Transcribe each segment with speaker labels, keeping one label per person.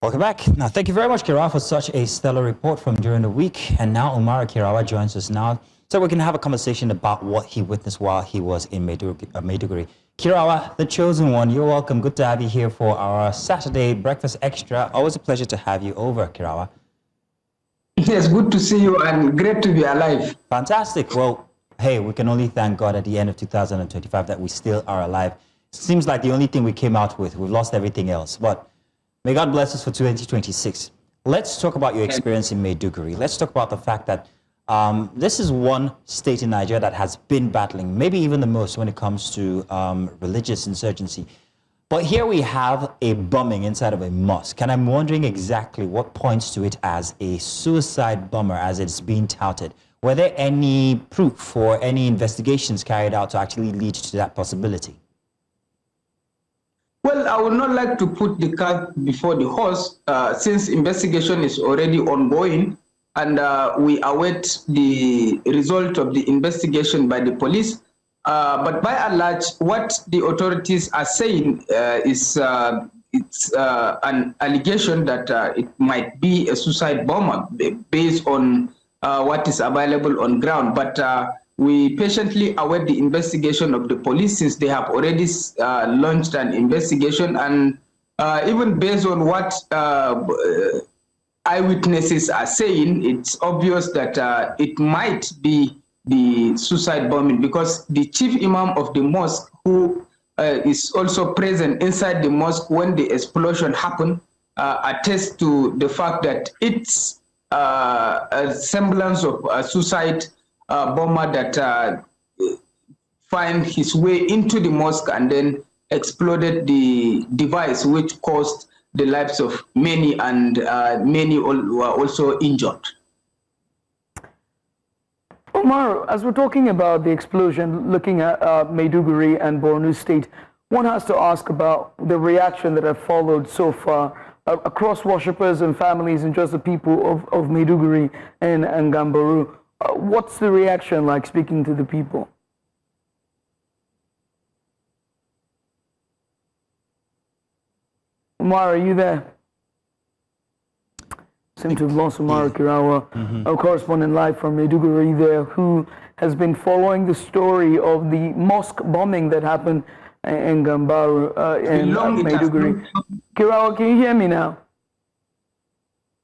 Speaker 1: Welcome back. Now, thank you very much, Kirawa, for such a stellar report from during the week. And now Umaru Kirawa joins us now, so we can have a conversation about what he witnessed while he was in Maiduguri. Kirawa, the chosen one, you're welcome. Good to have you here for our Saturday Breakfast Extra. Always a pleasure to have you over, Kirawa.
Speaker 2: Yes, good to see you and great to be alive.
Speaker 1: Fantastic. Well, hey, we can only thank God at the end of 2025 that we still are alive. Seems like the only thing we came out with. We've lost everything else. But may God bless us for 2026. Let's talk about your experience in Maiduguri. Let's talk about the fact that this is one state in Nigeria that has been battling, maybe even the most when it comes to religious insurgency. But here we have a bombing inside of a mosque, and I'm wondering exactly what points to it as a suicide bomber as it's being touted. Were there any proof or any investigations carried out to actually lead to that possibility?
Speaker 2: Well, I would not like to put the cart before the horse since investigation is already ongoing and we await the result of the investigation by the police. But by and large, what the authorities are saying is it's an allegation that it might be a suicide bomber based on what is available on ground. But we patiently await the investigation of the police since they have already launched an investigation. And even based on what eyewitnesses are saying, it's obvious that it might be the suicide bombing because the chief imam of the mosque, who is also present inside the mosque when the explosion happened, attests to the fact that it's a semblance of a suicide bomber that find his way into the mosque and then exploded the device, which caused the lives of many, and many were also injured.
Speaker 3: Umaru, as we're talking about the explosion, looking at Maiduguri and Borno State, one has to ask about the reaction that have followed so far across worshippers and families and just the people of Maiduguri and Gambaru. What's the reaction like speaking to the people? Umaru, are you there? Seem to have lost Umaru Kirawa, our correspondent live from Maiduguri there, who has been following the story of the mosque bombing that happened in Gambaru and Maiduguri. Kirawa, can you hear me now?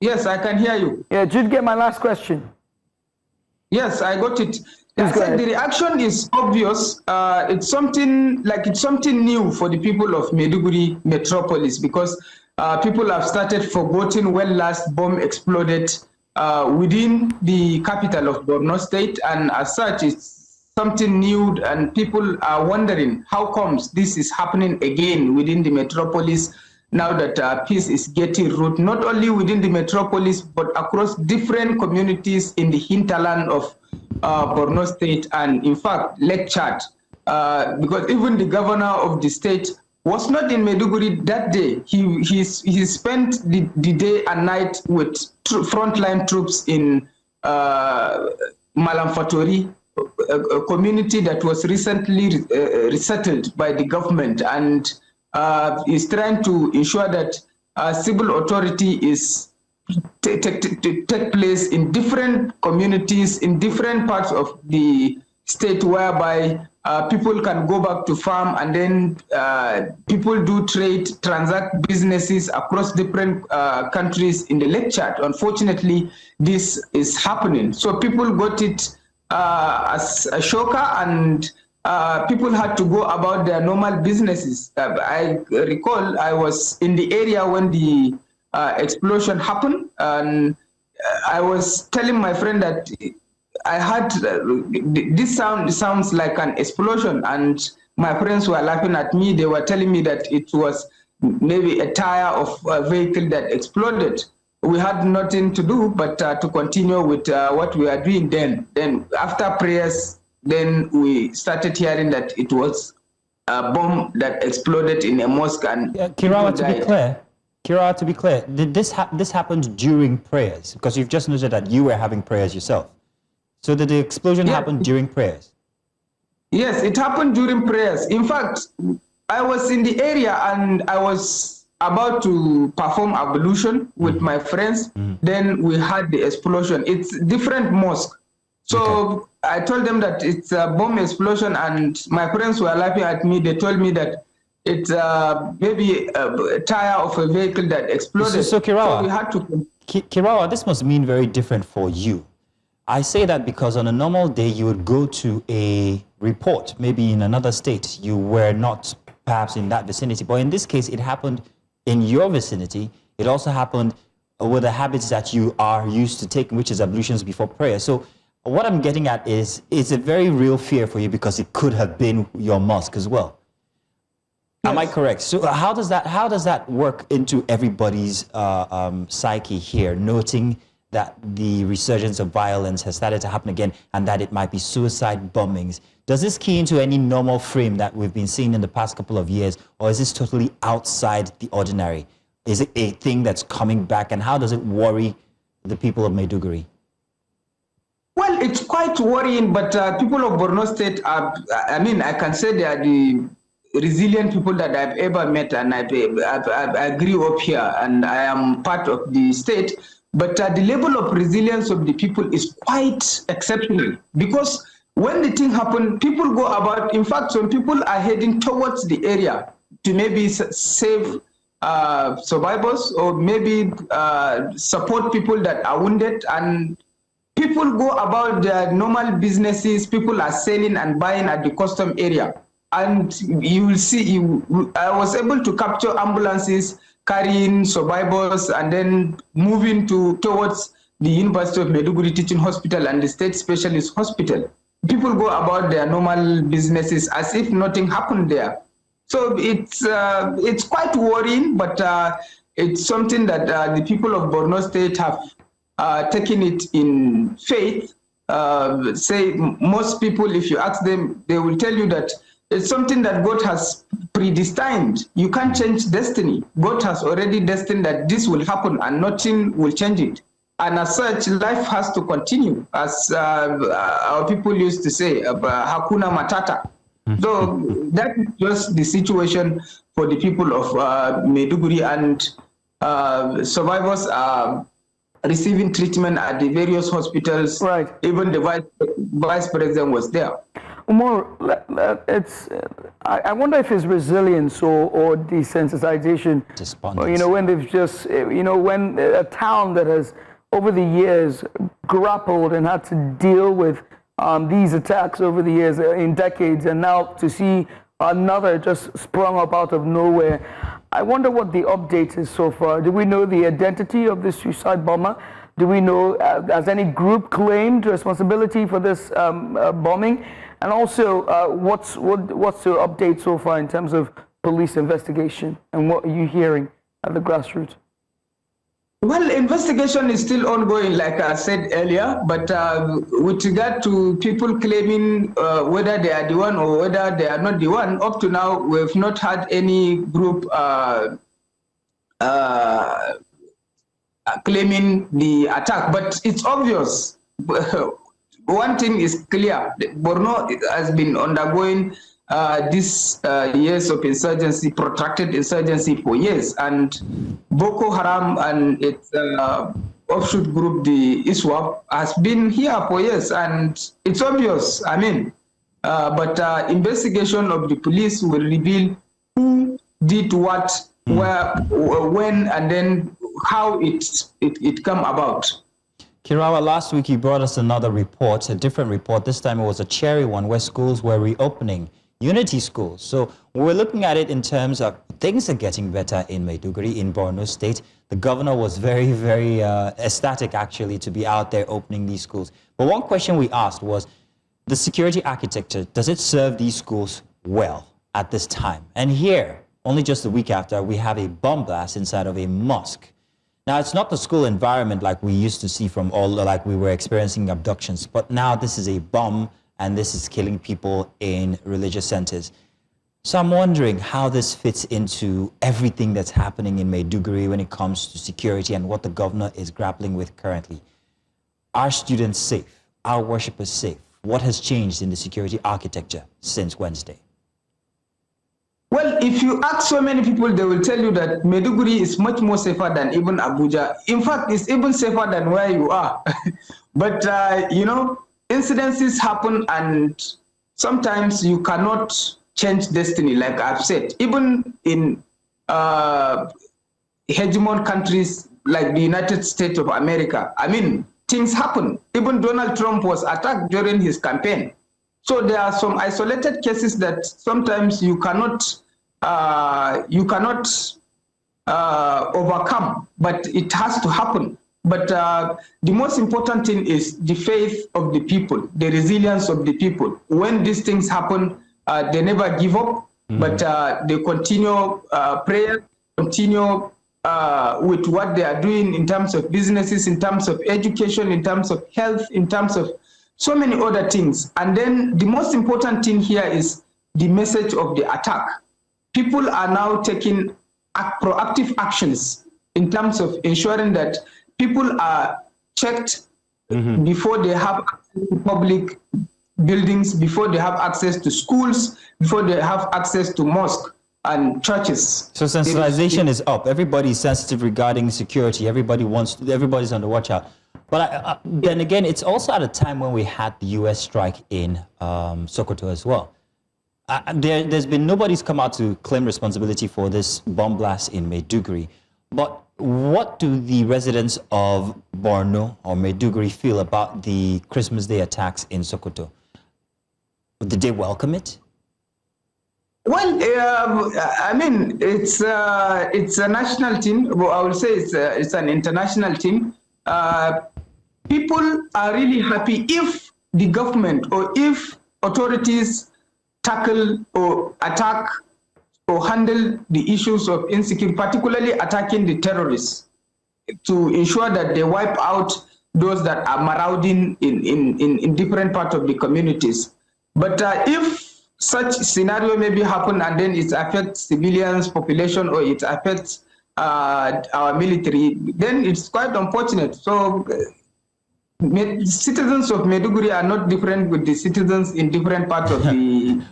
Speaker 2: Yes, I can hear you.
Speaker 3: Yeah, did you get my last question?
Speaker 2: Yes, I got it. I said the reaction is obvious. It's something new for the people of Maiduguri metropolis because people have started forgetting when last bomb exploded within the capital of Borno State, and as such, it's something new, and people are wondering how comes this is happening again within the metropolis now that peace is getting root, not only within the metropolis, but across different communities in the hinterland of Borno State and, in fact, Lake Chad, because even the governor of the state was not in Maiduguri that day. He spent the day and night with frontline troops in Malamfatori, a community that was recently resettled by the government, and is trying to ensure that civil authority is take place in different communities in different parts of the state, whereby people can go back to farm, and then people do trade, transact businesses across different countries in the Lake Chad. Unfortunately, this is happening. So people got it as a shocker, and people had to go about their normal businesses. I recall I was in the area when the explosion happened, and I was telling my friend that I had this sounds like an explosion, and my friends were laughing at me. They were telling me that it was maybe a tire of a vehicle that exploded. We had nothing to do but to continue with what we are doing then. Then after prayers, then we started hearing that it was a bomb that exploded in a mosque, and
Speaker 1: Kirawa, to be clear, did this happened during prayers? Because you've just noted that you were having prayers yourself. So did the explosion happen during prayers?
Speaker 2: Yes, it happened during prayers. In fact, I was in the area and I was about to perform ablution with my friends. Then we had the explosion. It's different mosque. So I told them that it's a bomb explosion, and my friends were laughing at me. They told me that it's maybe a tire of a vehicle that exploded.
Speaker 1: So Kirawa,
Speaker 2: we had to...
Speaker 1: Kirawa, this must mean very different for you. I say that because on a normal day, you would go to a report, maybe in another state. You were not perhaps in that vicinity. But in this case, it happened in your vicinity. It also happened with the habits that you are used to taking, which is ablutions before prayer. So what I'm getting at is, it's a very real fear for you because it could have been your mosque as well. Yes. Am I correct? So how does that work into everybody's psyche here, noting that the resurgence of violence has started to happen again and that it might be suicide bombings? Does this key into any normal frame that we've been seeing in the past couple of years, or is this totally outside the ordinary? Is it a thing that's coming back, and how does it worry the people of Maiduguri?
Speaker 2: Well, it's quite worrying, but people of Borno State are, I mean, I can say they are the resilient people that I've ever met, and I grew up here and I am part of the state. But the level of resilience of the people is quite exceptional, because when the thing happened, people go about, in fact, some people are heading towards the area to maybe save survivors, or maybe support people that are wounded, and people go about their normal businesses. People are selling and buying at the custom area. And you will see, I was able to capture ambulances carrying survivors and then moving towards the University of Maiduguri Teaching Hospital and the State Specialist Hospital. People go about their normal businesses as if nothing happened there. So it's quite worrying, but it's something that the people of Borno State have taken it in faith. Say most people, if you ask them, they will tell you that it's something that God has predestined. You can't change destiny. God has already destined that this will happen and nothing will change it. And as such, life has to continue, as our people used to say, Hakuna Matata. So that is just the situation for the people of Maiduguri, and survivors are receiving treatment at the various hospitals. Right. Even the vice president was there.
Speaker 3: Umaru, I wonder if it's resilience or desensitization. Or, when they've just, when a town that has over the years grappled and had to deal with these attacks over the years, in decades, and now to see another just sprung up out of nowhere. I wonder what the update is so far. Do we know the identity of this suicide bomber? Do we know, has any group claimed responsibility for this bombing? And also, what's the update so far in terms of police investigation, and what are you hearing at the grassroots?
Speaker 2: Well, investigation is still ongoing, like I said earlier, but with regard to people claiming whether they are the one or whether they are not the one, up to now, we've not had any group claiming the attack, but it's obvious. One thing is clear: Borno has been undergoing these years of insurgency, protracted insurgency for years, and Boko Haram and its offshoot group, the ISWAP, has been here for years, and it's obvious. I mean, but investigation of the police will reveal who did what, where, when, and then how it come about.
Speaker 1: Kirawa, last week you brought us another report, a different report. This time it was a cherry one, where schools were reopening, unity schools. So we're looking at it in terms of things are getting better in Maiduguri, in Borno State. The governor was very, very ecstatic, actually, to be out there opening these schools. But one question we asked was, the security architecture, does it serve these schools well at this time? And here, only just a week after, we have a bomb blast inside of a mosque. Now, it's not the school environment like we used to see from like we were experiencing abductions, but now this is a bomb, and this is killing people in religious centers. So I'm wondering how this fits into everything that's happening in Maiduguri when it comes to security and what the governor is grappling with currently. Are students safe? Are worshippers safe? What has changed in the security architecture since Wednesday?
Speaker 2: Well, if you ask so many people, they will tell you that Maiduguri is much more safer than even Abuja. In fact, it's even safer than where you are. But, you know, incidences happen, and sometimes you cannot change destiny, like I've said. Even in hegemon countries like the United States of America, I mean, things happen. Even Donald Trump was attacked during his campaign. So there are some isolated cases that sometimes you cannot overcome, but it has to happen. But the most important thing is the faith of the people, the resilience of the people. When these things happen, they never give up, but they continue prayer, continue with what they are doing in terms of businesses, in terms of education, in terms of health, in terms of so many other things. And then the most important thing here is the message of the attack. People are now taking proactive actions in terms of ensuring that people are checked before they have access to public buildings, before they have access to schools, before they have access to mosques and churches.
Speaker 1: So sensitization is up. Everybody's sensitive regarding security. Everybody's on the watch out. But then again, it's also at a time when we had the U.S. strike in Sokoto as well. There's been nobody's come out to claim responsibility for this bomb blast in Maiduguri. But what do the residents of Borno or Maiduguri feel about the Christmas Day attacks in Sokoto? Did they welcome it?
Speaker 2: Well, I mean, it's a national team. Well, I will say it's an international team. People are really happy if the government or if authorities tackle or attack or handle the issues of insecurity, particularly attacking the terrorists, to ensure that they wipe out those that are marauding in different parts of the communities. But if such scenario maybe happen and then it affects civilians, population, or it affects our military, then it's quite unfortunate. So citizens of Maiduguri are not different with the citizens in different parts of the.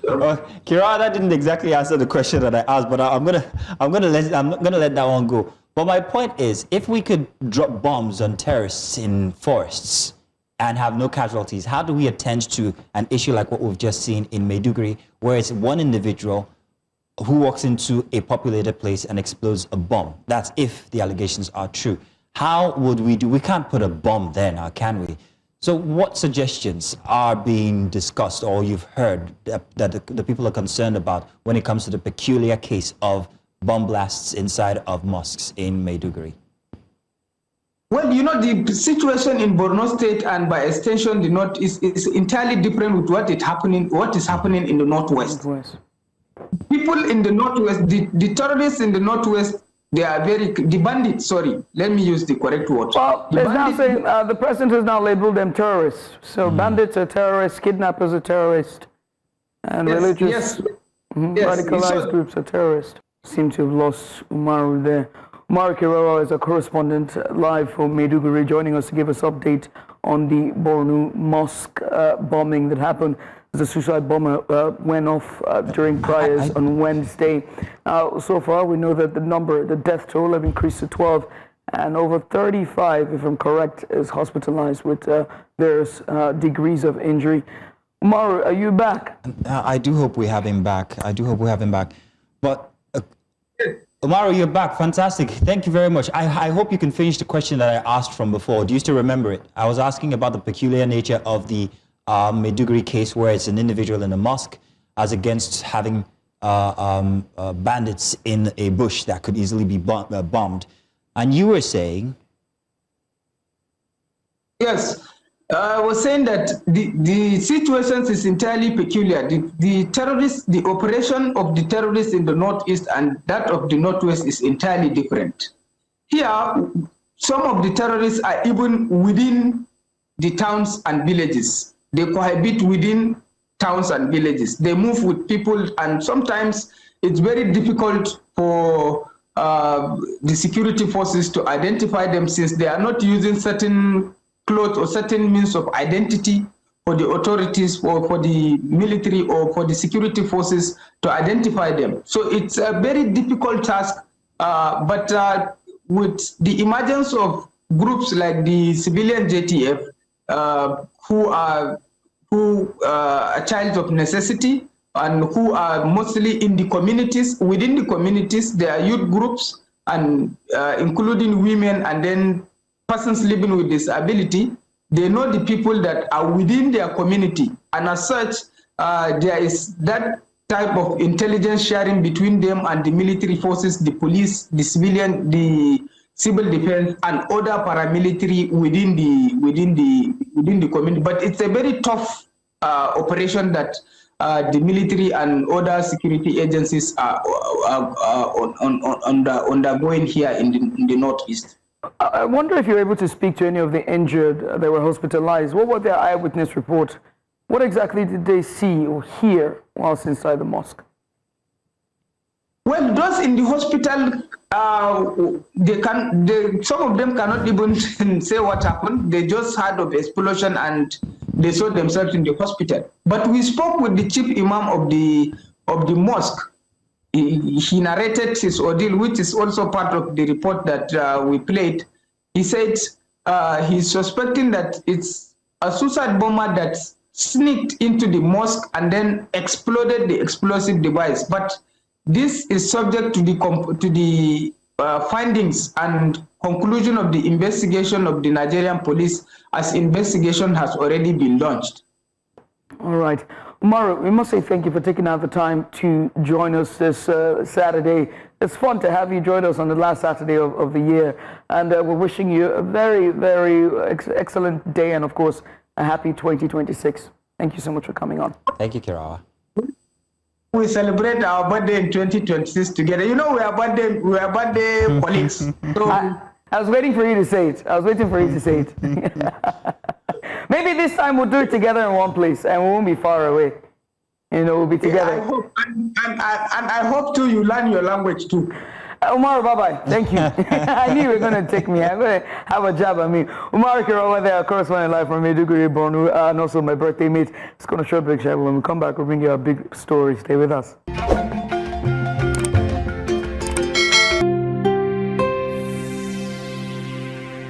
Speaker 1: Kirawa, that didn't exactly answer the question that I asked, but I'm gonna let that one go. But my point is, if we could drop bombs on terrorists in forests and have no casualties, how do we attend to an issue like what we've just seen in Maiduguri, where it's one individual who walks into a populated place and explodes a bomb? That's if the allegations are true. How would we do? We can't put a bomb there now, can we? So what suggestions are being discussed or you've heard that the people are concerned about when it comes to the peculiar case of bomb blasts inside of mosques in Maiduguri?
Speaker 2: Well, you know, the situation in Borno State and by extension the North is entirely different with what is happening in the Northwest. People in the Northwest, the terrorists in the Northwest, they are the bandits, sorry, let me use the correct word.
Speaker 3: Well, it's now saying the president has now labeled them terrorists. So bandits are terrorists, kidnappers are terrorists, and religious radicalized groups are terrorists. Seem to have lost Umaru there. Umaru Kirawa is a correspondent live from Maiduguri, joining us to give us update on the Borno Mosque bombing that happened. The suicide bomber went off during prayers on Wednesday. So far, we know that the death toll have increased to 12, and over 35, if I'm correct, is hospitalized with various degrees of injury. Umaru, are you back?
Speaker 1: I do hope we have him back. But Umaru, you're back. Fantastic. Thank you very much. I hope you can finish the question that I asked from before. Do you still remember it? I was asking about the peculiar nature of the Maiduguri case, where it's an individual in a mosque as against having bandits in a bush that could easily be bombed. And you were saying?
Speaker 2: Yes, I was saying that the situation is entirely peculiar. The terrorists, the operation of the terrorists in the Northeast and that of the Northwest is entirely different. Here, some of the terrorists are even within the towns and villages. They cohabit within towns and villages. They move with people, and sometimes it's very difficult for the security forces to identify them, since they are not using certain clothes or certain means of identity for the authorities or for the military or for the security forces to identify them. So it's a very difficult task, but with the emergence of groups like the civilian JTF, who are a child of necessity and who are mostly in the communities. Within the communities, there are youth groups and including women and then persons living with disability. They know the people that are within their community, and as such, there is that type of intelligence sharing between them and the military forces, the police, the civilian, the civil defense, and other paramilitary within the community. But it's a very tough operation that the military and other security agencies are undergoing here in the Northeast.
Speaker 3: I wonder if you're able to speak to any of the injured that were hospitalized. What were their eyewitness reports? What exactly did they see or hear whilst inside the mosque?
Speaker 2: Well, those in the hospital, some of them cannot even say what happened. They just heard of explosion and they saw themselves in the hospital. But we spoke with the chief imam of the mosque. He narrated his ordeal, which is also part of the report that we played. He said he's suspecting that it's a suicide bomber that sneaked into the mosque and then exploded the explosive device. But this is subject to the findings and conclusion of the investigation of the Nigerian police, as investigation has already been launched.
Speaker 3: All right. Umaru, we must say thank you for taking out the time to join us this Saturday. It's fun to have you join us on the last Saturday of the year. And we're wishing you a very, very excellent day and, of course, a happy 2026. Thank you so much for coming on.
Speaker 1: Thank you, Kirawa.
Speaker 2: We celebrate our birthday in 2026 together. You know, we are birthday colleagues. So
Speaker 3: I was waiting for you to say it. Maybe this time we'll do it together in one place and we won't be far away. You know, we'll be together.
Speaker 2: Yeah, I hope, and I hope too you learn your language too.
Speaker 3: Umaru, bye-bye. Thank you. I knew you were going to take me. I'm going to have a jab at me. Umaru Kirawa there, correspondent live from Maiduguri, Borno, and also my birthday mate. It's going to show a big show. When we come back, we'll bring you a big story. Stay with us.